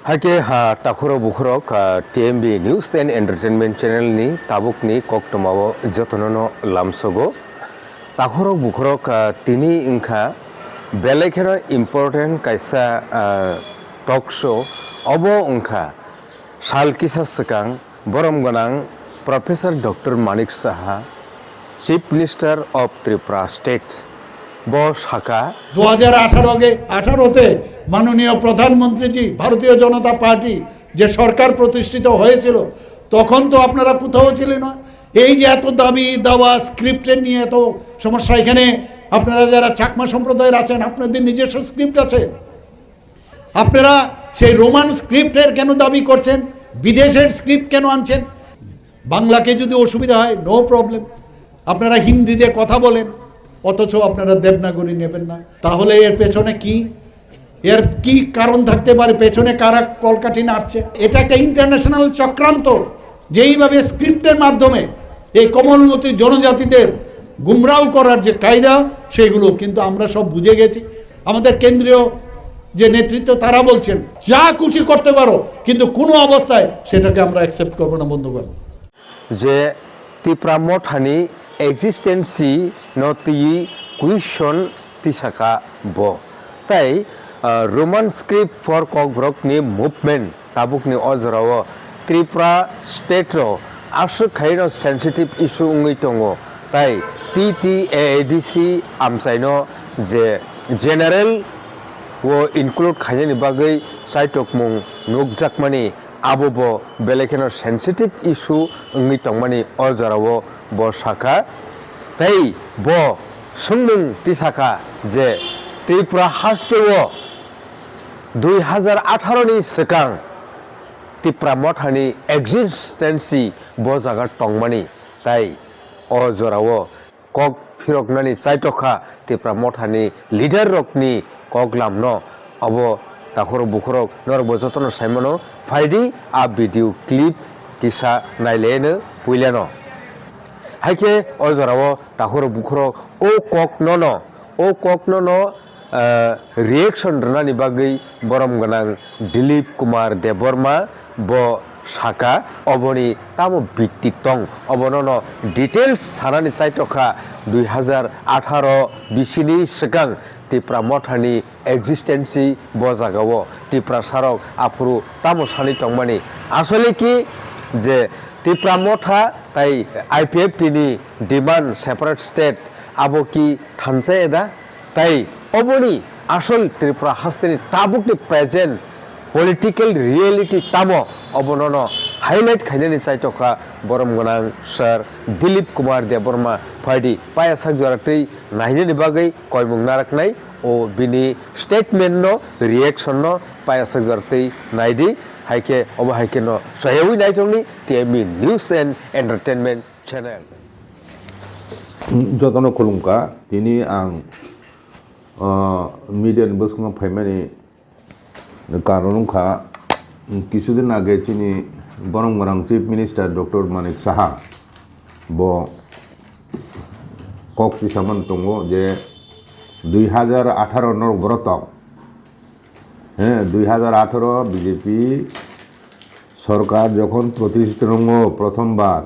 Hake ha takuro bukhorok TMB News and Entertainment Channel ni tabuk ni koktomawo jotonono lamsogo takuro bukhorok tini ingkha belekero important kaisa talk show obo ingkha sal kisa sekang borom gonang Professor Dr. Manik Saha Chief Minister of Tripura State বস শাখা 2018-তে মাননীয় প্রধানমন্ত্রীজি ভারতীয় জনতা party যে সরকার প্রতিষ্ঠিত হয়েছিল তখন তো আপনারা কোথাও ছিলেন না। এই যে এত দাবি দাওয়া স্ক্রিপ্টের নিয়ে এত সমস্যা, এখানে আপনারা যারা চাকমা সম্প্রদায়ের আছেন আপনাদের নিজস্ব স্ক্রিপ্ট আছে, আপনারা সেই রোমান স্ক্রিপ্টের কেন দাবি করছেন, বিদেশের স্ক্রিপ্ট কেন আনছেন? বাংলাকে যদি অসুবিধা হয় নো প্রবলেম, আপনারা হিন্দিতে কথা বলেন, অথচ আপনারা দেবনাগরী নেবেন না। তাহলে এর পেছনে কি, এর কি কারণ থাকতে পারে? পেছনে কারা কলকাঠি নাড়ছে? এটা একটা ইন্টারন্যাশনাল চক্রান্ত, যেইভাবে স্ক্রিপ্টের মাধ্যমে এই কোমলমতি জনজাতিদের গুমরাও করার যে কায়দা সেগুলো কিন্তু আমরা সব বুঝে গেছি। আমাদের কেন্দ্রীয় যে নেতৃত্ব তারা বলছেন যা খুশি করতে পারো, কিন্তু কোনো অবস্থায় সেটাকে আমরা অ্যাকসেপ্ট করবো না বন্ধুগণ। যে Tripura mothani existency noti question tisaka bo tai Roman script for kogrok ni movement tabuk ni ojrawo Tripura state ro asuk khaino sensitive issue ungui tongo tai TTADC amsaino je general wo include khaini bagai saitokmung nukjakmani abobo belekeno sensitive issue ungui tongmani ojrawo bo shaka tai bo sungmung tisaka je Tripura hasteo 2018 ni sekang Tripura mothani existency bo jaga tongmani tai ojrawo kok phiroknani saitokha Tripura mothani leader rokni koklamno abo takoro bukhorok norbo jotono saimono faidi a video clip kisa naileno puileno haike ojorao takoro bukhorok o koknono reaction rnani bagai borom ganang Dilip Kumar Deborma bo shaka oboni tamo bittik tong obonono details sanani saitokha 2018 bisini sekang Tripura mothani existency bo jagao Tripura sarok afuru tamo sani tongmani asole ki je Tripura motha tai IPFT ni demand separate state abo ki thanse eda tai oboni asol Tripura hasteni tabuk ni present political reality tamo obonono highlight khainani saitoka borom gonang sir Dilip Kumar Deborma faidi paya sakjoratei nahinani bagai koimung naraknai o bini statement no reaction no paya sakjoratei naidi haike obo haike no sayewi naitongni TMB News and Entertainment Channel jotono khulungka tini ang media ni boskunga phaimani karonungkha kisudin age chini borom gorang Chief Minister Dr. Manik Saha bo kok pisaman tongo je 2018 nor borotok 2018 BJP সরকার যখন প্রতিষ্ঠিত প্রথমবার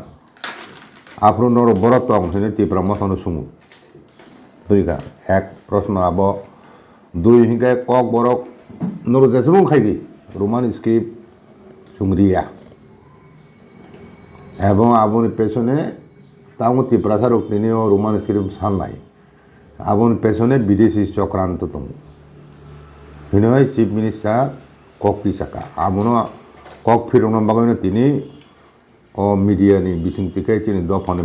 আপনার বড়তম সেনে Tripura মথানো সুমু দুইটা এক প্রশ্ন আব দুই হিংকায় কক বরক নরদেশরুম খাইদি রোমান স্ক্রিপ্ট সুংরিয়া এবং আপনি পেছনে তাও Tripura সারক তিনিও রোমান স্ক্রিপ্ট সানলাই আপনি পেছনে বিদেশি চক্রান্ত তুমি হিনয় চিফ মিনিস্টার কক পিসাকা আমনো কক ফিরনো বাগানো তিনি ও মিডিয়ানি বিসুংতিকে তিনি দফানে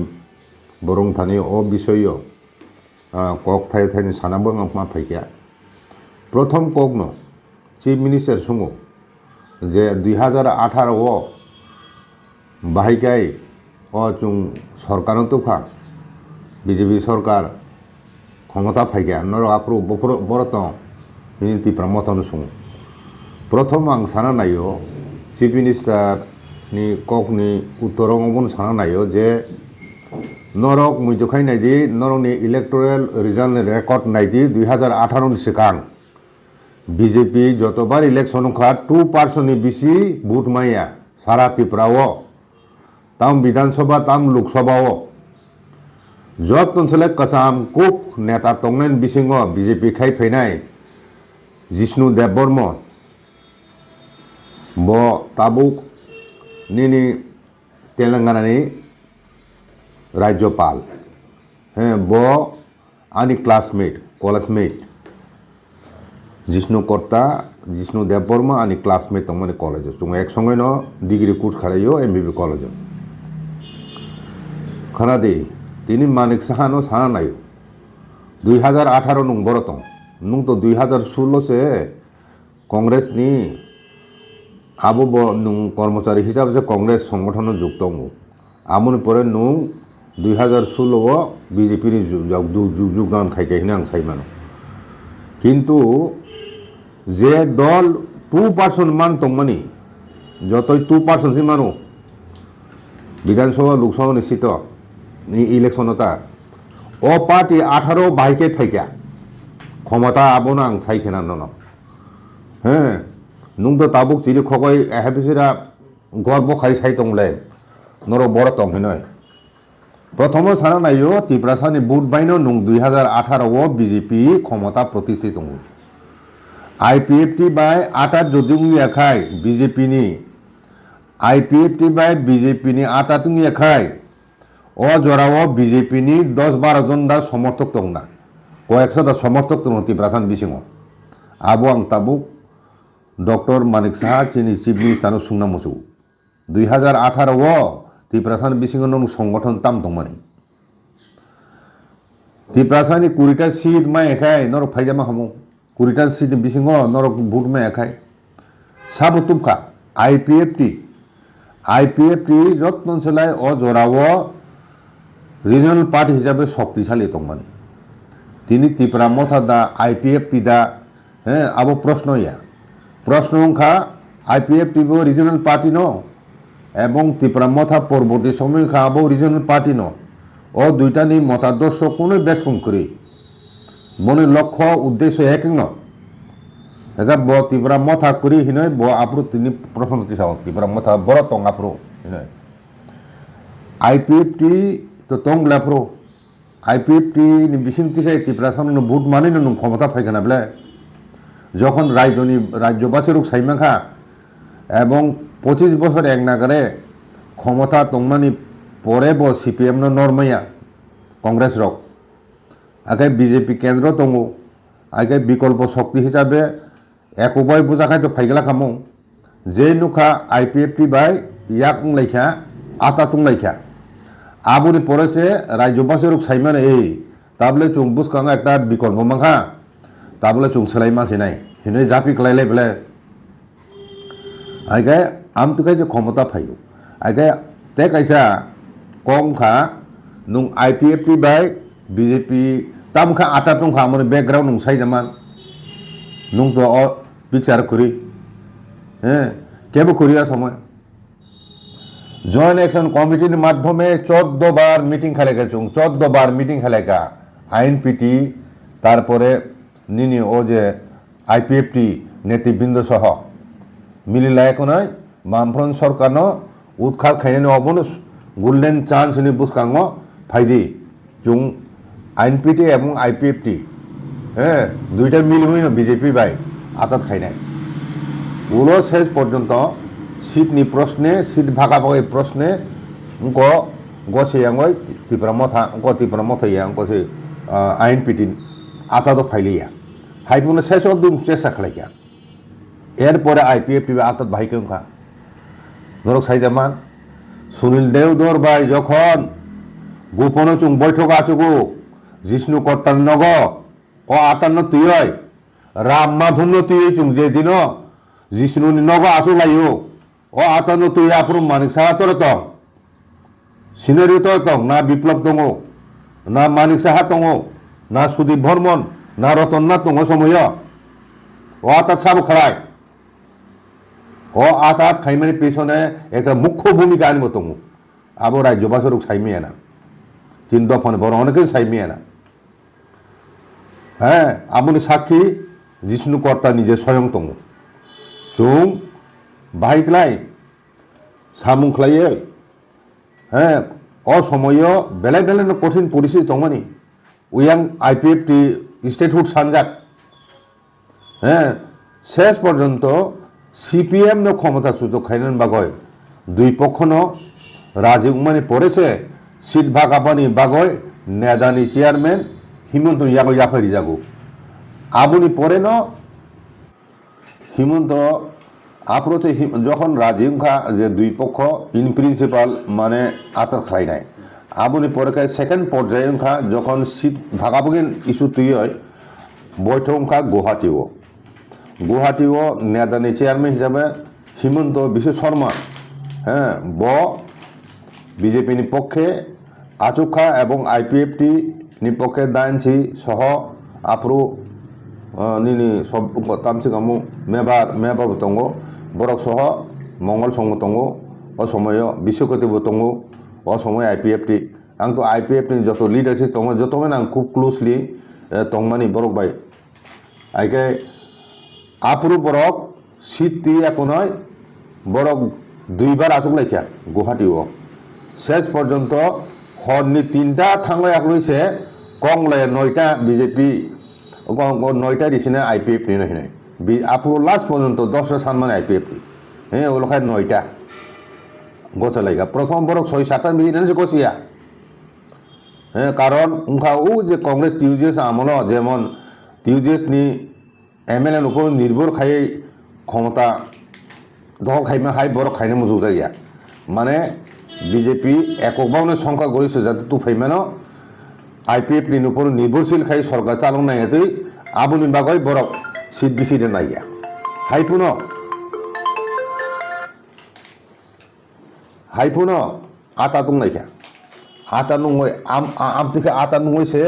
বরং থানি ও বিষয় কক থাই থাইনি সানাবো মা ফাইকা প্রথম কক ন চিফ মিনিস্টার সুমু যে 2018 ও বাহিকাই ও চুং সরকার তোফা বিজেপি সরকার ক্ষমতা ফাইকা নর approve বড়ত Tripura mothano sumu prothom ang sana nayo Chief Minister ni kok ni uttorong obon sana nayo je norok mujokhai naidi norok ni electoral result record naidi 2018 ni sekang BJP যতবার election খা 2% বেশি vote মাইয়া সারা ত্রিপুরাও তাম বিধানসভা তাম লোকসভাও যত অঞ্চলে Kasam cook নেতা তংনেন বিসিঙ্গ বিজেপি খাই ফেনাই জিষ্ণু দেববর্ম ব তাবুক নিনি তেলেঙ্গানানি রাজ্যপাল হ্যাঁ ব আনি ক্লাসমেট কলেজমেট জিষ্ণু কর্তা জিষ্ণু দেববর্মা আনি ক্লাসমেট মানে কলেজ তুমি একসঙ্গে ন ডিগ্রি কোর্স খালাইও এমবিবি কলেজ খানাদি তিনি মানিক সাহানো সানা নাই 2018 নুং বরতং নুং তো 2016 সে কংগ্রেস নি আবো নুং কর্মচারী হিসাবে যে কংগ্রেস সংগঠন যুক্ত আমনি পরে নুং 2016 বিজেপির যোগদান খাইকে হিনে আং সাইমানো কিন্তু যে দল 2% মান তংমানি যতই 2% সি মানো বিধানসভা লোকসভা নিশ্চিত ইলেকশনতা ও পার্টি 18 বাইকে ফাইকা ক্ষমতা আবনা আং সাইখেনা নন হ্যাঁ নুং তো তাবুক চিরি খকই এহাবিসিরা গর্ব খাই সাই তংলে নর বড় তং হিনয় প্রথম সারা নাইও ত্রিপুরাসানি বুট বাইনো নুং 2018 বিজেপি ক্ষমতা প্রতিষ্ঠিত আইপিএফটি বাই আটা যদিও এখাই বিজেপি নি আইপিএফটি বাই বিজেপি নি আটা তুই এখাই ও জরাও বিজেপি নি 10-12 জন দা সমর্থক দং না কয়েকশো দা সমর্থক দং ত্রিপুরাসান বিসিং আবো আং তাবুক ডক্টর মানিক সাহা চিনি চিফ মিনিস্টার সুংনা মুসু 2018 ত্রিপুরাসান বিসিং নং সংগঠন তাম দংমানি ত্রিপুরাসানি 20টা সিট মা এখাই নর ফাইজামা হামু 20টা সিট বিসিং নর ভোট মা এখাই সাব তুমকা আইপিএফটি রত্ন সেলাই ও জরাও রিজনাল পার্টি হিসাবে শক্তিশালী তংমানি তিনি ত্রিপুরা মথা দা আইপিএফটি দা হ্যাঁ আবো প্রশ্ন খা আইপিএফটি রিজনাল পার্টি ন এবং ত্রিপুরা মথা পরবর্তী সময় খা আবো রিজনাল পার্টি ন ও দুইটা নি মতাদর্শ কোনো বেশকম করি মনে লক্ষ্য উদ্দেশ্য এক ন এগা ব ত্রিপুরা মথা করি হিনয় ব আপরু তিনি প্রশ্ন চাও ত্রিপুরা মথা বড় তং আপরু হিনয় আইপিএফটি তো তং লাপ্রো আইপিএফটি নি বিসিং থেকে ত্রিপুরা সামনে ভোট মানে নুন ক্ষমতা ফাইখানা বলে যখন রাজ্যবাসীর সাইমাখা এবং 25 বছর এক নাগারে ক্ষমতা তংমানি পরে ব সিপিএম নরমাইয়া কংগ্রেস রক আগে বিজেপি কেন্দ্র দङ আগে বিকল্প শক্তি হিসাবে এক উভয় বুঝাখাই তো ফাইগলা খামো যে নুখা আইপিএফটি বাই ইয়াক লাইখা আতা তুং লাইখা আবুনি পরেছে রাজ্যবাসীর সাইমান এই তাবলে চুং বুসকাং একটা বিকল্প মাখা তাবলে চুং সেলাই মাসি নাই হিনে জাপি কলাইলাই বলে আগে আম তো কাইছে ক্ষমতা ফাইও আগে তে কাইছা কম খা নুং আইপিএফটি বাই বিজেপি তামখা আটা টংখা মানে ব্যাকগ্রাউন্ড নুং সাইজামান নুং তো বিচার করি হ্যাঁ কেবো করিয়া সময় জয়েন্ট অ্যাকশন কমিটির মাধ্যমে 14 বার মিটিং খেলেকা 14 বার মিটিং খেলেকা আইএনপিটি তারপরে নিনি ও যে আইপিএফটি নেতৃবৃন্দ সহ মিলিলা একনাই বামফ্রন্ট সরকার উৎখাত খাইনে অবনস গোল্ডেন চান্স নি বুসকাং ফাইদি জুং আইএনপিটি এবং আইপিএফটি হ্যাঁ দুইটা মিল হই বিজেপি বাই আতাত খাইনাই উলো শেষ পর্যন্ত সিটনি প্রশ্নে সিট ভাগাভাগি প্রশ্নে গছে আঙয় ত্রিপুরা মথা গছে আইএনপিটি আতা তো ফাইলিয়া হাইপুনে শেষ অব্দি চেষ্টা খালাইয়া এরপরে আইপিএফটি আতাত ভাইকেখা ধরক সাইদামান সুনীল দেওধর ভাই যখন গোপনে চুং বৈঠক আচুগু জিষ্ণু কর্তার নগ ও আটান্ন তুই রাম মাধুন্য তুই চুং যে দিন জিষ্ণু নগ আচু লাইও ও আটান্ন তুই আপন মানিক সাহা তোর তং সিনারি তোর তং না বিপ্লব দङ না মানিক সাহা দङ না সুদীপ বর্মন না রতননাথ দङ সময় ও আতাত সাব খাড়ায় ও আতাত খাইমানি পেছনে একটা মুখ্য ভূমিকা আনব দङ আবো রাজ্যবাসীর সাইমিয়া না 3 দফানে বড় অনেকে সাইমিয়া না হ্যাঁ আপনি সাক্ষী जिष्णु कर्ता निजे स्वयं दङ जों बाहायख्लाय सामुंख्लायो असमय बेलेग बेलेग कठिन परिस्थिति दंमानि उयां आईपीएफटी स्टेटहुड सानजाक शेष पर्यন্ত सीपीएम नो क्षमता सुযোগ खायनान बागय दुई पक्षनो राजउमानि परेছে सीट भागापानि बागय नेदानि चेयारमैन हिमন্ত यागो याफारि जागो आबुनि परे न हिमন্ত आप्रोचे যখন রাজউমখা যে দুই পক্ষ ইন প্রিন্সিপাল মানে আতাত খাইনায় আবুনি পরে সেকেন্ড পর্যায়ে উনখা যখন সিট ভাগাভাগি ইস্যু তৈরি হয় বৈঠক উনখা গুয়াহাটিও নেদানি চেয়ারম্যান হিসাবে হিমন্ত বিশ্ব শর্মা ব বিজেপি পক্ষে আচুখা এবং আইপিএফটি পক্ষে দায়নসি সহ আপ্রু নিনি সব তামসি কামু মেবার দङ বরক সহ মঙ্গল সংঘ দङ असमय বিশ্বকতিবো দङ असमय आईपीएफटी आं तो आईपीएफटी যত লিডারশিপ দङ যতমেন आं खूब क्लोजलि दंमानि बरक बाय आइके आप्रु बरक सीट ती एखनय बरक दुइबार आचुकलायखा गुवाहाटीआव शेष पर्यন্ত हरनि 3टा थांलाय आगलैसे कंगलाय 9टा बीजेपी 9टा दिसिना आईपीएफटी नहिनाय आप्रु लास्ट पर्यন্ত 10টা सानमाने आईपीएफटी ओलखाय 9टा गसालायगा प्रथम बरक 6-7टा मिलिनानैसो गसिया कारण उनखा ও যে কংগ্রেস টিউজিএস আমল যেমন টিউজিএসনি एमएलए উপর নির্ভর খাই ক্ষমতা দখল খাইমা হাই বড় খাইনে মজুদা গিয়া মানে বিজেপি এককভাবে সংখ্যা গরিষ্ঠ যাতে তু ফাইমানো आईपीएफ नि উপর নির্ভরশীল খাই সরকার চালন নাইতে আবুনি বাগৈ বড় সিট বিসিদে নাইয়া হাইপুনো আতা দं নাইখা আতা নङै आम থেকে আতা नङैसे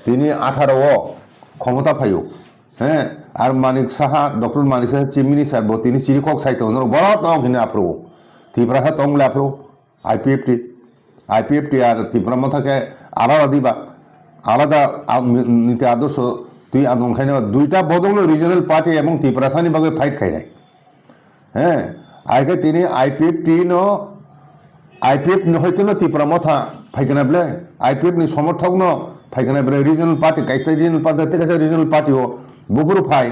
তিনি 18 ক্ষমতা পাইও আর Manik Saha doctor Manik Saha chief minister বো তিনি চিরিকক সাইতো নর বড় দং হিনে আপ্রো তিব্রাহা তংলা আপ্রো আইপিএফটি আর তিব্রাম থাকে আলাদা দিবা আলাদা নীতি আদর্শ তুই আদং খাইনে দুইটা বদল রিজনাল পার্টি এবং তিব্রাসানি বাগে ফাইট খাইনাই আইকে তিনি आईपीएफटी नो आईपीएफ হইতো না তিব্রাম থা ফাইগনাবলে आईपीएफ नि समर्थक न फाइगनाबले রিজনাল পার্টি কাইতে রিজনাল পার্টি থেকে রিজনাল পার্টি ও बुफुर फाइ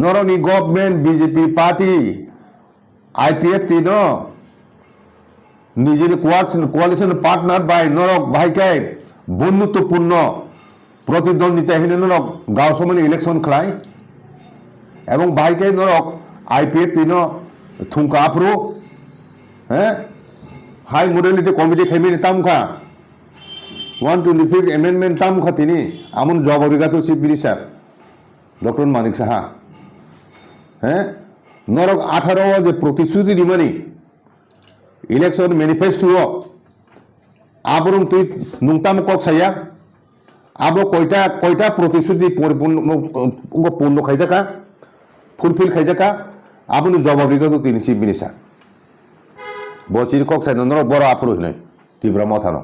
नरनी गवर्नमेंट बीजेपी पार्टी आईपीएफटी नो निजे कोआलिशन पार्टनार बाय नरक भाईकाय बंधुत्वपूर्ण प्रतिद्वंदिता हिने नरक गाँव समनि इलेक्शन खलाय एवं भाईकाय नरक आईपीएफटी नो थुंका आप्रो हाई मॉडलिटी कमिटी खेमिनि तामखा 125 एमेंडमेंट तामखा तिनि आमुन जवाबिगातो chief minister doctor Manik Saha नरक 18 যে প্রতিশ্রুতি দিমানি ইলেকশন ম্যানিফেস্টো আবরং তুই নুংতাম কক সাইয়া আবো কয়টা প্রতিশ্রুতি পূর্ণ খাইজাকা ফুলফিল খাইজাকা আবনু জবাবিগত তিনি চিফ মিনিস্টার বচির কক সাই নর বড় আপরো নাই তীব্র মাথানো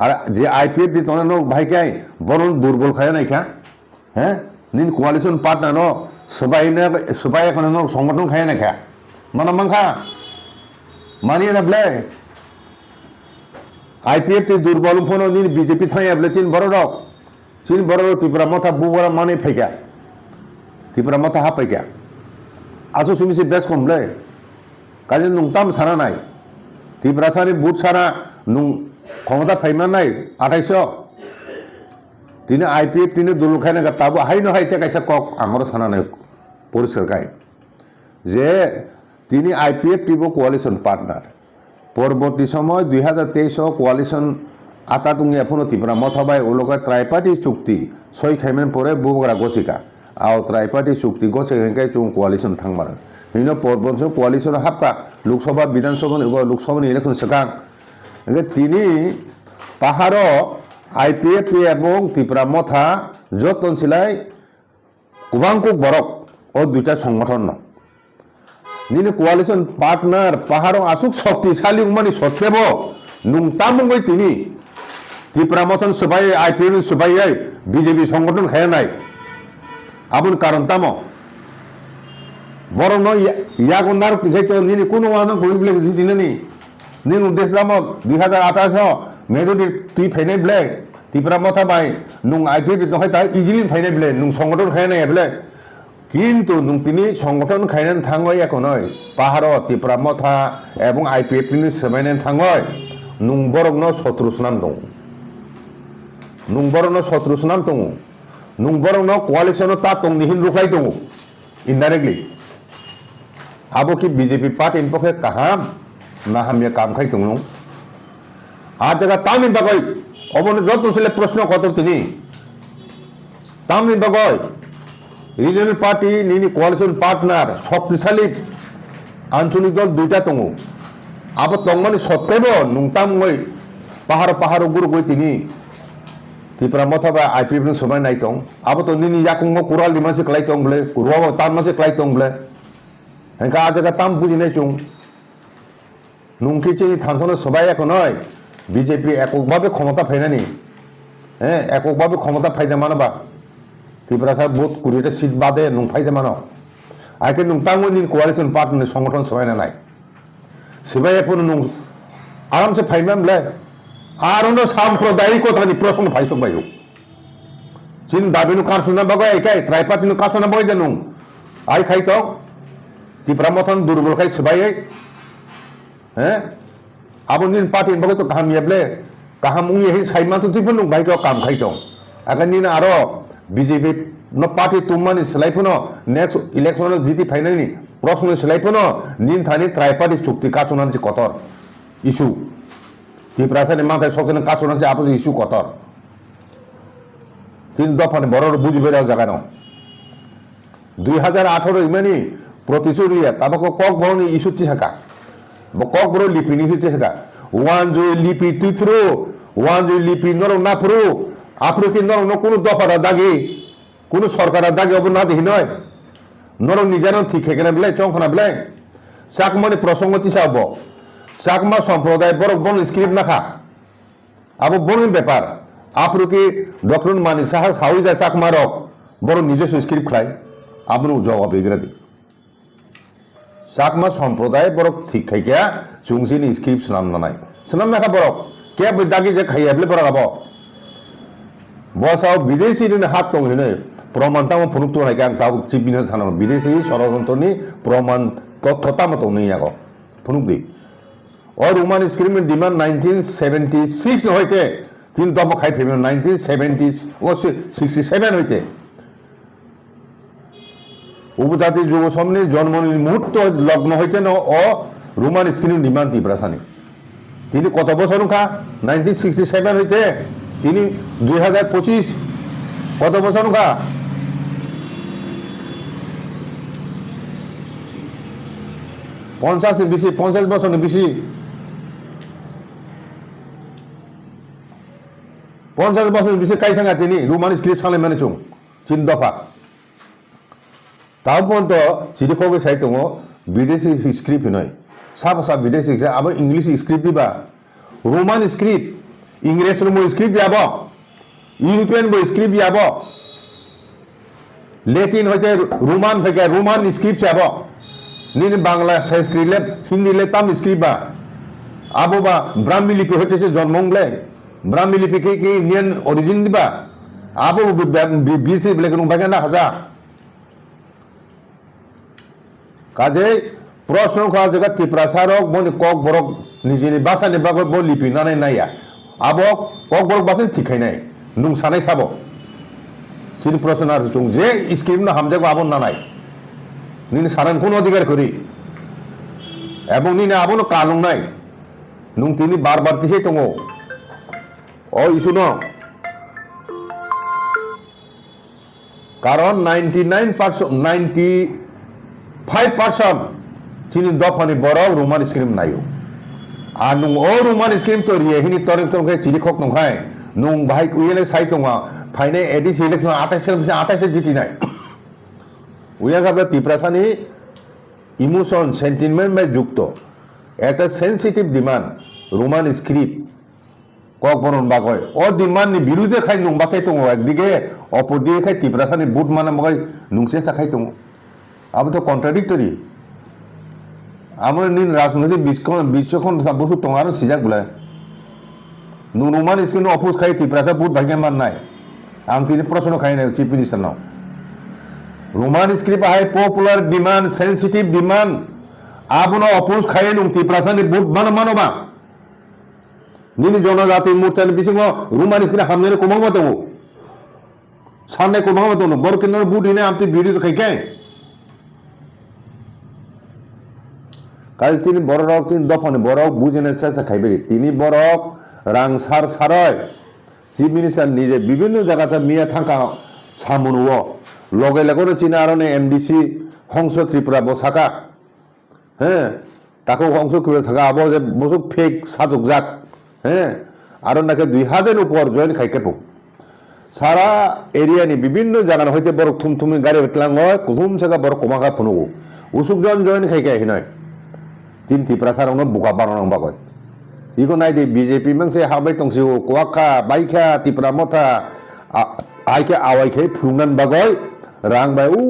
আর যে আইপিএফ দি তনে ভাইকাই বড় দুর্বল খায় নাইখা নিন কোয়ালিশন পার্টনার নো সবাই এখন সংগঠন খায় না খা মানে মাংখা মানিয়ে নাবলে आईपीएफटी दुर्बल ফোন নিন বিজেপি থাই এবলে তিন বড় ত্রিপুরা মাথা বুবরা মানে ফাইকা ত্রিপুরা মাথা হাপাইকা আসো সুমিসি বেশ কমলে কাজে নুংতাম সারা নাই ত্রিপুরা সারি বুট সারা নুং ক্ষমতা ফাইমান নাই 2800 তিনি आईपीएफ তিনি দুল খাই না তাবো হাই ন হাইতে কাইসা কক আমার সানা নাই পরিষ্কার গাই যে তিনি आईपीएफ টিবো কোয়ালিশন পার্টনার পরবর্তী সময় 2023 কোয়ালিশন আতা তুমি এখনো ত্রিপুরা মথাবাই ওলোকা ত্রাইপার্টি চুক্তি সই খাইমেন পরে বুবগরা গসিকা আও ত্রাইপার্টি চুক্তি গসে হেঙ্কাই চুং কোয়ালিশন থাংমার হিন পরবর্তী কোয়ালিশন হাপকা লোকসভা বিধানসভা লোকসভা ইলেকশন সেকাং তিনি পাহাড় आईपीएफ এবং ত্রিপুরা মথা যতন সিলাই কুবাংকুক বরক ও দুইটা সংগঠন নিনে কোয়ালিশন পার্টনার পাহাড় আসুক শক্তিশালী মানে সত্বেব নুংতামঙ্গই তিনি ত্রিপুরা মথন সবাই आईपीएफ সবাই বিজেপি সংগঠন খায় নাই abun karon tamo borong no yagun nar tigaito nini kuno wana koi blek jitinani nin udes lamo 2028 majority তুই ফাইনাই ব্লে ত্রিপুরা মথা বাই নুং আইপিএফ দহাই তাই ইজিলি ফাইনাই ব্লে নুং সংগঠন খাইনাই ব্লে কিন্তু নুং তিনি সংগঠন খাইনান থাঙ্গই একনয় পাহাড় ত্রিপুরা মথা এবং আইপিএফ তিনি সেবাইনান থাঙ্গয় নুং বরং শত্রু সুনাম দং নুং বরং শত্রু সুনাম দং নুং বরং কোয়ালিশন তা দং নিহিন রুখাই দং ইনडाइरेक्टली আবো কি বিজেপি পার্টির পক্ষে কাহাম না হামিয়া কাম খাই দং आज जगह तामिन बगई अबन যত ছেলে প্রশ্ন কত তিনি তামিন বগই রিজনাল পার্টি নিনি কোয়ালিশন পার্টনার শক্তিশালী আঞ্চলিক দল দুইটা দङ আবো তংমানি সত্ত্বেব নুংতামই পাহাড় পাহাড় গুরু গই তিনি ত্রিপুরা মথাবা আইপিএফ नु সবাই নাই দङ আবো তো নিনি याकुंग कुराल दिमासे क्लाइ दङ बले कुरवा तान मासे क्लाइ दङ बले हेंका आज जगह ताम बुजिनाय चुं नुंखि चिनि थानसनो सबाय एकनय বিজেপি এককভাবে ক্ষমতা ফাইনানি হ্যাঁ এককভাবে ক্ষমতা ফাইদা মানবা ত্রিপুরা সাহেব বোধ 20টা সিট বাদে নুং ফাইদা মানো আইকে নুং তাঙ্গনি কোয়ালিশন পার্টনার সংগঠন সবাইনা নাই সিবাই এখন নুং আরামসে ফাইমামলে আর অন্য সাম্প্রদায়িক কথানি প্রশ্ন ফাইসক বাইও চিন দাবিনু কারসুনা বাগা একাই ত্রাইপার্টিনু কারসুনা বই দেনু আই খাইতো ত্রিপুরা মথন দুর্বল খাই সিবাই হ্যাঁ আবনিন পার্টি বগে তো কাহাম ইয়াবলে কাহাম উই হে সাইমা তো তুই ফनु বাইক কাম খাইতো আগানিন আরো বিজেপি ন পার্টি তুমানি সলাইফনো নেক্সট ইলেকশন জিতি ফাইনালি প্রশ্ন সলাইফনো নিন থানি ট্রাইপার্টি চুক্তি কাচুনান যে কতর ইস্যু ত্রিপুরাসানি মাথায় সকনে কাচুনান যে আপস ইস্যু কতর তিন দফানে বড় বুঝবে জায়গা ন 2018 ইমানি প্রতিচুরিয়া তাবাকো কক ভবনি ইস্যু থাকা কক বড় লিপি নি হইতে থাকা ওয়ান জো লিপি তুইফ্রো ওয়ান জো লিপি নরং না ফ্রো আফ্রো কি নরং কোন দফারা দাগি কোন সরকার দাগি অব না দেখি নয় নরং নিজানো ঠিক হেকেনা বলে চংখনা বলে চাকমানি প্রসঙ্গতি সাব চাকমা সম্প্রদায় বড় বন স্ক্রিপ্ট নাখা আবো বনের ব্যাপার আফ্রো কি ডক্টর মানিক সাহা সাউইদা চাকমা রক বড় নিজস্ব স্ক্রিপ্ট খাই আপনি জবাব এগরা দি চাকমা সম্প্রদায় বড় ঠিক খাইকা চুংসিনি স্ক্রিপ্ট নাম নাই সানাম নাখা বড় কে দাগি যে খাইয়াবলে বড় গাব বসাও বিদেশি হাত দं হেনে প্রমাণ তাম ফনুক্ত নাইকা আं তাও চিফ মিনিস্টার সানাম বিদেশি ষড়যন্ত্রনি প্রমাণ তথ্য তাম তো নেই আগো ফনুকদি और रोमान स्क्रीम में डिमांड 1976 হইতে তিন দম খাই ফেমি 1970 ও 67 হইতে উপজাতি যুব সামনে জন্মনির মুহূর্ত লগ্ন হইতে ন ও রোমান স্ক্রিন ডিমান্ড ত্রিপুরাসানি তিনি কত বছর খা 1967 হইতে তিনি 2025 কত বছর খা পঞ্চাশ বেশি 50 বছর বেশি 50 বছর বেশি কাই থাকা তিনি রোমান স্ক্রিপ্ট সালে মানে চুং তিন দফা তাও পর্যন্ত চিঠিখকে চাই দङ বিদেশি স্ক্রিপ্ট নয় সাফ সাফ বিদেশি স্ক্রিপ্ট আবার ইংলিশ স্ক্রিপ্ট দিবা রোমান স্ক্রিপ্ট ইংরেজ স্ক্রিপ্ট যাব ইউরোপিয়ান স্ক্রিপ্ট যাব লেটিন হইতে রোমান থেকে রোমান স্ক্রিপ্ট যাব নিন বাংলা সংস্কৃত হিন্দি লে তাম স্ক্রিপ্ট বা আবো বা ব্রাহ্মী লিপি হইতেছে জন্মংলে ব্রাহ্মী লিপি কি ইন্ডিয়ান অরিজিন দিবা আবো বিসি ব্লেক রং বাগা না হাজা কাজে প্রশ্ন খাওয়া জায়গা ত্রিপুরা সারক মনে কক বরক নিজের বাসা নেবাগত ব লিপি নানাই নাইয়া আবো কক বরক বাসা ঠিকাই নাই নুং সানাই সাব চিনি প্রশ্ন আর চুং যে স্ক্রিপ্ট না হামজাগো আবন নানাই নিন সারান কোন অধিকার করি এবং নিনে আবনো কালং নাই নুং তিনি বারবার দিছে দङ ও ইস্যু ন কারণ 95% চিনি দফানি বড় রোমান স্ক্রিপ্ট নাইও আর নুং ও রোমান স্ক্রিপ্ট তো রিয়েহিনি তরে তরে চিরিখক নখায় নুং ভাই কুইলে সাই দङ ফাইনে এডিস ইলেকশন 28 জিতি নাই উইয়া সাবে ত্রিপুরাসানি ইমোশন সেন্টিমেন্ট মে যুক্ত একটা সেন্সিটিভ ডিমান্ড রোমান স্ক্রিপ্ট কক বরণ বাগয় ও ডিমান্ডনি বিরুদ্ধে খাই নুংবাসাই দङ একদিকে অপর দিকে খাই ত্রিপুরাসানি বুট মানে বাগয় নুংসে চাখাই দङ আবার তো কন্ট্রাডিক্টরি আমার নিন রাজনৈতিক বিশ্বখন বস্তু দङ আरो সিজাক বলে নুমান স্কিন অপোজ খাই ত্রিপুরাসা বুট ভাগ্য মান নাই आं তিনি প্রশ্ন খাই নাই চিফ মিনিস্টারনাव রোমান স্ক্রিপ্ট হাই পপুলার ডিমান্ড সেন্সিটিভ ডিমান্ড আবনো অপোজ খাই নুং ত্রিপুরাসানি বুট মানবা নিনি জনজাতি মুরতাল বিসিङ রোমান স্ক্রিপ্ট হামনে কোমাংবা দङ সামনে কোমাংবা দङ বড় কিনার বুট ইনে আমতি ভিডিও খাইকাই কাল তিনি বড় রক তিনি দফানে বড় বুঝেনে চেষ্টা খাইবেরি তিনি বড় রাং সার সারয় চিফ মিনিস্টার নিজে বিভিন্ন জায়গাতে মিয়া থাকা সামনুও লগে লগেও চিনা আরনে এমডিসি হংস ত্রিপুরা বসাকা হ্যাঁ তাকে হংস ত্রিপুরা থাকা আবো যে বসু ফেক সাধক যাক হ্যাঁ আর নাকি 2000 উপর জয়েন খাইকেপো সারা এরিয়ানি বিভিন্ন জায়গা হইতে বড় থুমথুমি গাড়ি হইতলাং হয় কুথুম জায়গা বড় কমাকা ফনুগো উসুকজন জয়েন খাইকে হিনয় তিন ত্রিপুরা সারাवनो बुका बारनांबा गय इको नायदे बीजेपी मंगसे हाबाय तंसिओ कोआखा बाइखा त्रिपुरा मथा आइखे आवाइखे फुंगनान बागय रां बाय उ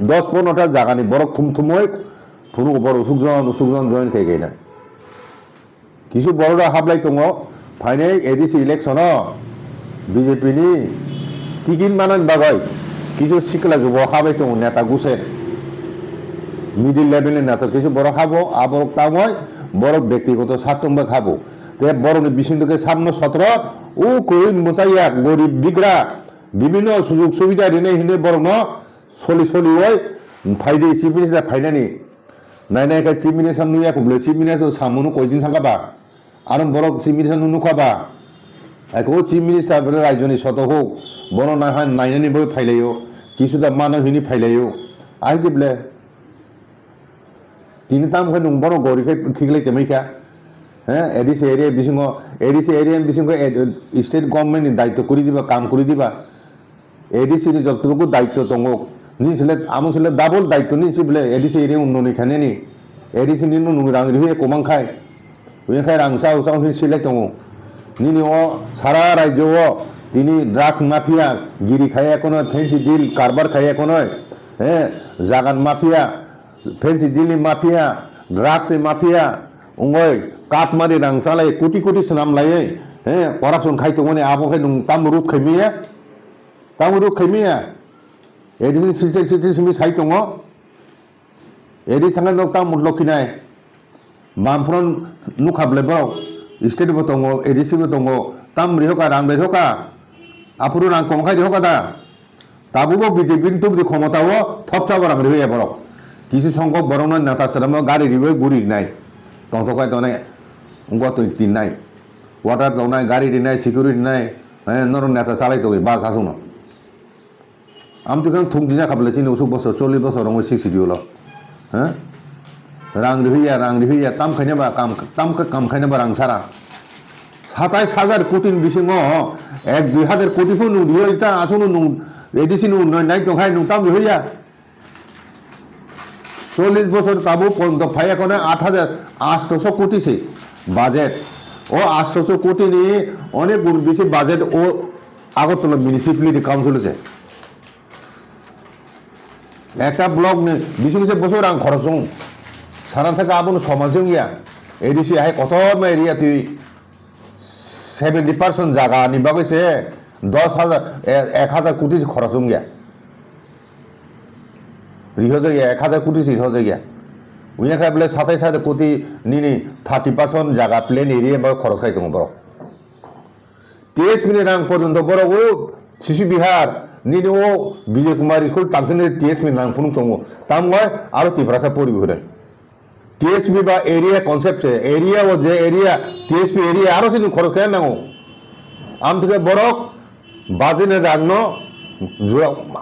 10-15टा जागानि बरक थुमथुमय फुनु बर उसुकजन जয়েन खाइगैना किछु बरदा हाबलाय दङ फाइने एडिसि इलेक्शन बीजेपी नि टिकिट मानन बागय किछु सिकला जुब हाबाय दङ नेता गुसे मिडिल लेभेलनि नेता किछु बड़ खाबो आबर तामय बड़ व्यक्तिगत स्वार्थंबा खाबो ते बड़नि बिसिंदके सामने 17 ও কইন মোসাইয়া গরিব বিগ্রা বিভিন্ন সুযোগ সুবিধা দিনে হিনে বরং সলি ওই ফাইদে চিফ মিনিস্টার ফাইনানি নাইনাইকা চিফ মিনিস্টার নুয়া কুবলে চিফ মিনিস্টার সামুনো কয়দিন থাকাবা আর বড় চিফ মিনিস্টার নুখাবা একো চিফ মিনিস্টার বলে রাজ্যনি শত হোক বড় নাইনানি বই ফাইলাইও কিছুটা মানব হিনি ফাইলাইও আইজিবলে তিনি তাম খাই নুং বড় গরিকে ঠিকলাই তেমাইকা হ্যাঁ এডিসি এরিয়া বিসিং এডিসি এরিয়ান বিসিং স্টেট গভর্নমেন্ট দায়িত্ব করে দিবা কাম করে দিবা এডিসি যতটুকু দায়িত্ব দङ নিছিলে আমছিলে ডাবল দায়িত্ব নিছি বলে এডিসি এরিয়া উন্নয়ন খানে নি এডিসি নি নুং রাং রিহে কমাং খাই উইখাই রাংসা উসাং হি সিলাই দङ নিনি ও সারা রাজ্য তিনি ড্রাগ মাফিয়া গিরি খায় কোনো ফেন্সি ডিল কারবার খায় কোনো হ্যাঁ জাগান mafia fancy deal mafia drugs mafia उंगय काटमारी रांसालाय कोटी कोटी सनाम लाये हैं करापसन खाइतो मने आबोखाय नुं तामरुप खैमिया एदिन सिटे सिमि साइ दङ एदि थांगा नक ताम मुलखिनाय बामफ्रन नुखाबले बाव स्टेट बो दङ एदिसि बो दङ ताम रिहका रां देहका आपुरु रां कमखाय देहका दा ताबुबो बिजेपि तो बि क्षमताओ थपथा रां रिहे बरक किसु संख्यक बरंना नेता सराम गारि रिबे गुरि नाय तंथकाय दनाय गत दिनाय वाटार दनाय गाड़ी दिनाय सिक्यूरिटी दिनाय नर नेता चालाय दो बा खासुन आम तो थुम दिना खाबले चिन 40 बছর 40 बছर रंग सिक्सिडियोल हैं रां रिहैया ताम खायनोबा काम खायनोबा रां सारा 27,000 कोटी बिसिङ 1-2,000 कोटी फो नु दियता आसुनु नु एडिसि नु नाय दखाय नु ताम रिहैया 40 বছর তাবু পর্যন্ত ফাইয়া কোনে 8,800 কোটি সে বাজেট ও 800 কোটি নিয়ে অনেক গুণ বেশি বাজেট ও আগরতলা মিউনিসিপ্যালিটি কাউন্সিলে একটা ব্লক নে 20 বছর রাং খরচ সারা থেকে আবন সমাজে গিয়া এডিসি হাই কত এরিয়া তুই 70% জায়গা নিবা কইছে 10,000 কোটি খরচ গিয়া रिहजे गया 1000 कोटी से रिहजे गया उइया खाय बले 27,000 कोटी निनी 30% जागा प्लेन एरिया बा खरच खाय दङ बर टीएसपी नि रां पर्यन्त बर ओ शिशु बिहार निनी ओ विजय कुमार स्कुल तांतने टीएसपी रां फुनु दङ तामय आरो तिब्रासा परिबो होदे टीएसपी बा एरिया कन्सेप्ट से एरिया ओ जे एरिया टीएसपी एरिया आरो सिनि खरच खाय नांगौ आम थके बरक बाजेने रांनो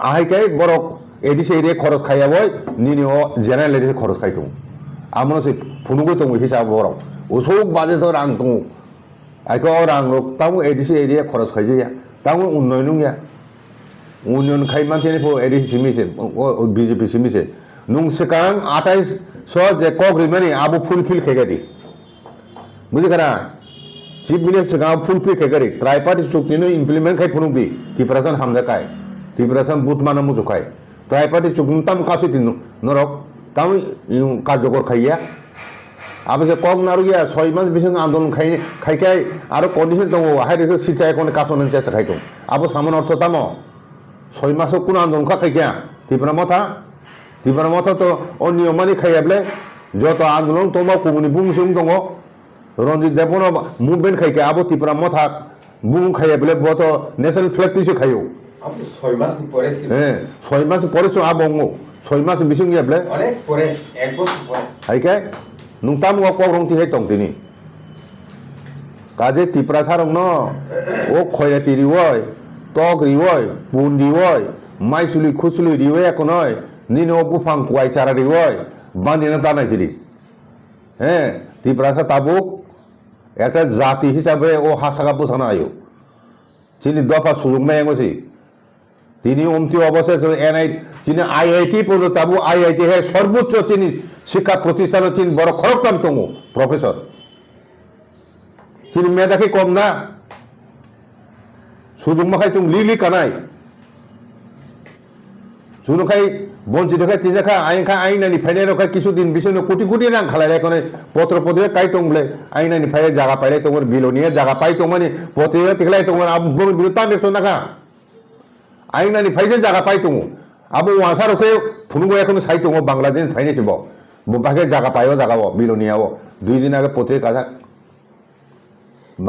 आहायखाय बरक एडिसि एरिया खरच खायाबय निनि जेनेरेल एरिया खरच खाय दङ आमनो से फुनुगो दङ हिसाब बराव उसुक बाजेट रां दङ आइखौ रां रक ताम एडिसि एरिया खरच खायजाया ताम उन्नयन गया उन्नयन खाय मानतेनि फो एडिसि सिमिसे बीजेपी सिमिसे नुं सिकां 28 जे कग्रिमानि आबो fulfil खायगादि बुझिखाना chief minister ফুলপি খেগারি tri-party চুক্তিनो implement खाय फुनुबि त्रिपुरासान हामजाखाय त्रिपुरासान बुथमाना मुजुखाय ट्राइपार्टी चुक्ति ताम कासि दिन नरक ताम कार्यकर खाइया आबसे कम नारुगिया 6 मास बिसं आंदोलन खायखाय आरो कंडिशन दङ हायरेखो सिलचाय कोन कासनन चेसा खायतो आबो सामन अर्थ ताम 6 मास कोन आंदोलन खायखाया त्रिपुरा मथा तो अनियमानि खायाब्ले जत आंदोलन तमा कुमुनि बुंसुं दङ रंजित देवनो मुभमेंट खायखाय आबो त्रिपुरा मथा बुं खायाब्ले बत नेशनल फ्लैग तिसो खायो আপনি 6 মাস পরে ছিল 6 মাস পরে সো আবঙ্গো 6 মাস বিসং গেবলে অনেক পরে এক বছর পরে হাইকে নুংতাম ও কগ্রংতি হে তংতিনি কাজে তিপ্রা থারং ন ও খয়তি রিওয় তক রিওয় বুন রিওয় মাইসুলি খুসুলি রিওয় একনয় নিনো বুফাং কুয়াই চারা রিওয় বান্দিনা তানাইছিলি হ্যাঁ তিপ্রাসা তাবুক একটা জাতি হিসাবে ও হাসাকা বোঝানো আয়ো চিনি দফা সুযোগ নাই এগোছি তিনি অন্তি অবস্থায় এনআই তিনি আইআইটি পর্যন্ত তাবু আইআইটি হে সর্বোচ্চ তিনি শিক্ষা প্রতিষ্ঠান তিনি বড় খরকতাম তমু প্রফেসর তিনি মেধাকে কম না সুযোগ মাখাই তুমি লিলি কানাই শুনুখাই বঞ্চিত খাই তিনখা আইনানি ফাইনাল খাই কিছুদিন বিষয় কোটি কোটি রাং খালাই এখন পত্র পত্রে কাই তংলে আইনানি ফাই জায়গা পাইলাই তোমার বিলনিয়া জায়গা পাই তোমার পত্রিকা তিখলাই তোমার আবহাওয়ার বিরুদ্ধে আমি শোনা आईनानि फाइजे जागा पाई दङ आबो वासारसे फुनुगो এখন साइ दङ बांग्लादेश फाइनेसिब बाके जागा पायो जागाबो बिलोनियाबो 2 दिन आगे पत्रिका काजा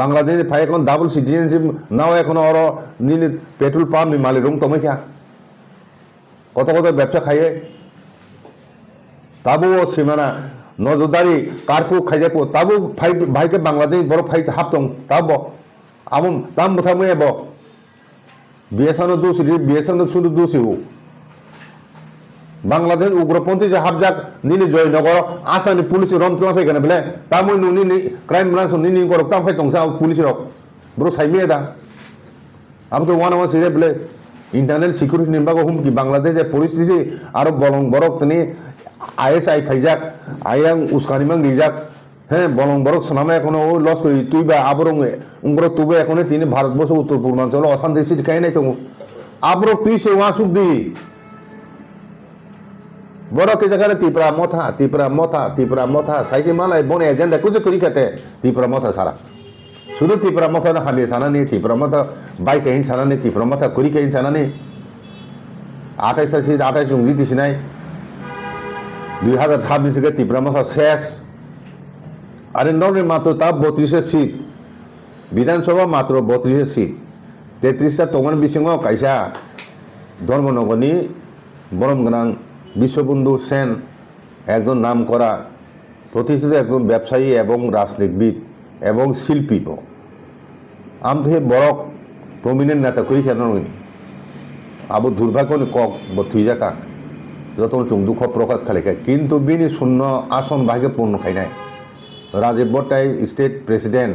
बांग्लादेश फाइ এখন ডাবল সিটিজেনশিপ নাও এখন অর নীল পেট্রোল পাম্প নি মালি রং তমেখা কত কত ব্যবসা খাইয়ে তাবো সীমানা নজরদারি কারফু খাইজাকো তাবো ভাইকে বাংলাদেশ বড় ফাইট হাপ দং তাবো আমম তাম বথামে বিএসএনও দোষী বিএসএনও শুধু দোষী বাংলাদেশ উগ্রপন্থী যে হাবজাক নিনি জয়নগর আসানি পুলিশ রমতলা ফেকেন বলে তামই নুনি ক্রাইম ব্রাঞ্চ নিনি করক তাম ফাই তংসা পুলিশ রক ব্রো সাইমিয়ে দা আব তো ওয়ান সিরে বলে ইন্টারনাল সিকিউরিটি নির্বাক হুমকি বাংলাদেশের পরিস্থিতি আরো বলং বরক তিনি আইএসআই ফাইজাক আইয়াং উস্কানিমাং রিজাক হ্যাঁ বলং বরক সোনামে এখন ও লস করি তুই বা আবরং উংগ্র তুবে এখন তিনি ভারতবর্ষ উত্তর পূর্বাঞ্চল অশান্তি সৃষ্টি খাই নাই তো আবরক তুই সে ওয়া সুখ দি বড় কে জায়গায় ত্রিপুরা মথা সাইকে মালাই বনে এজেন্ডা কুছে করি খাতে ত্রিপুরা মথা সারা শুধু ত্রিপুরা মথা না হামিয়ে সানানি ত্রিপুরা মথা বাইক হিন সানানি ত্রিপুরা মথা করি খাই সানানি 28 জিতিস নাই 2026 থেকে ত্রিপুরা মথা শেষ আরে নরে মাত্র তা 32 সিট বিধানসভা মাত্র 32 সিট 33টা তোমার বিসঙ্গ কাইসা ধর্মনগরনি বরমগনাং বিশ্ববন্ধু সেন একজন নাম করা প্রতিষ্ঠিত একজন ব্যবসায়ী এবং রাজনীতিবিদ এবং শিল্পী আমথে বড় প্রমিনেন্ট নেতা করি কেন আবু দুর্ভাগ্য কক বথুইজাকা যত চুং দুঃখ প্রকাশ খালেখায় কিন্তু বিনি শূন্য আসন ভাগে পূর্ণ খাইনায় রাজীব বট্টাই স্টেট প্রেসিডেন্ট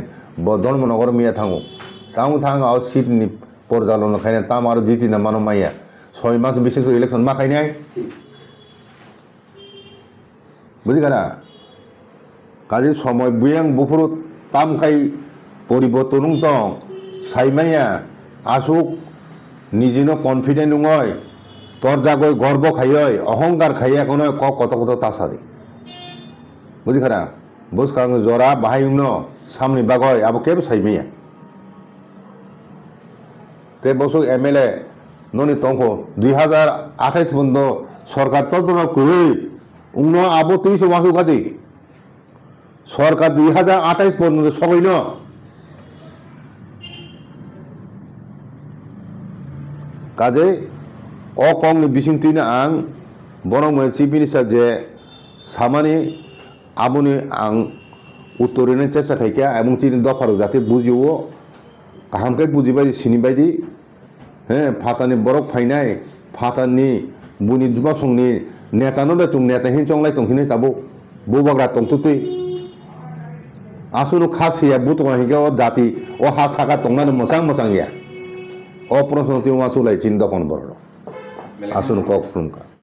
ধর্মনগর মিয়া থাঙো থাং আর সিট পর্যালোচনা খাইনা তাম আর জিতি না মানো মাইয়া 6 মাস বিশেষ ইলেকশন মা খাইনায় বুঝিগানা কাজে সময় বুয়াং বুফুর তাম খাই পরিবর্তন দং সাইমাইয়া আসুক নিজেনো কনফিডেন্ট নয় তোর জাগয় গর্ব খাইয় অহংকার খাইয়া কোনো কত কত তাসাদি বুঝিখানা বস কারণ জরা বাহাইন সামনে বাগয় আবো কেব সাইমাইয়া তে বসু এমএলএ ননি তংখ 2028 বন্ধ সরকার তদন্ত করে উন্ন আবো 300 মাসু কাদি সরকার 2028 পর্যন্ত সবাই ন কাজে অকংনি বিসিংতিনা আং বরং চিফ মিনিস্টার যে সামানি আবুনি আং উত্তরেনে চেষ্টা খাইকা এবং তিনি দফার যাতে বুঝিও কাহামকে বুঝিবাই সিনিবাইদি হ্যাঁ ফাতানি বরক ফাইনাই ফাতানি বুনি দুবাসংনি নেতানো চুং নেতা হিন চংলাই তংহিনে তাবো বুবাग्रा तंतुतै आसुनु खासिया बुतवा हिगा जाति ओ हा सागा तंगनानो मोजां गया अ प्रश्नति वासुलाय चिन दखन बरनो आसुनु कक फ्रुमका